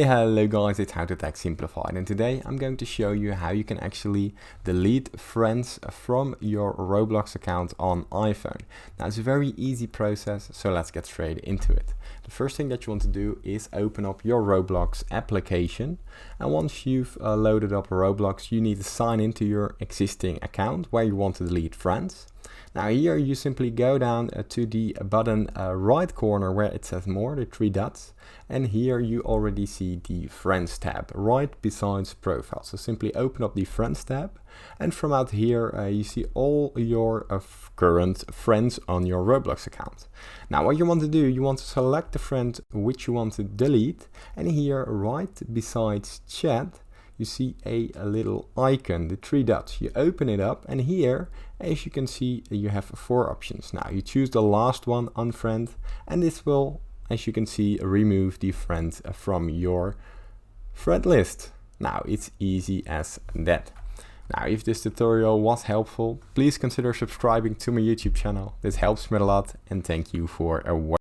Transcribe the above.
Hello guys, it's How to Tech Simplified, and today I'm going to show you how you can actually delete friends from your Roblox account on iPhone. Now it's a very easy process, so let's get straight into it. The first thing that you want to do is open up your Roblox application, and once you've loaded up Roblox, you need to sign into your existing account where you want to delete friends. Now here you simply go down to the button right corner where it says more, the three dots, and here you already see the Friends tab right besides Profile. So simply open up the Friends tab, and from out here you see all your current friends on your Roblox account. Now what you want to do, you want to select the friend which you want to delete, and here right besides chat you see a little icon, the three dots. You open it up, and here, as you can see, you have four options. Now you choose the last one, unfriend, and this will, as you can see, remove the friend from your friend list. Now it's easy as that. Now if this tutorial was helpful, please consider subscribing to my YouTube channel. This helps me a lot, and thank you for watching.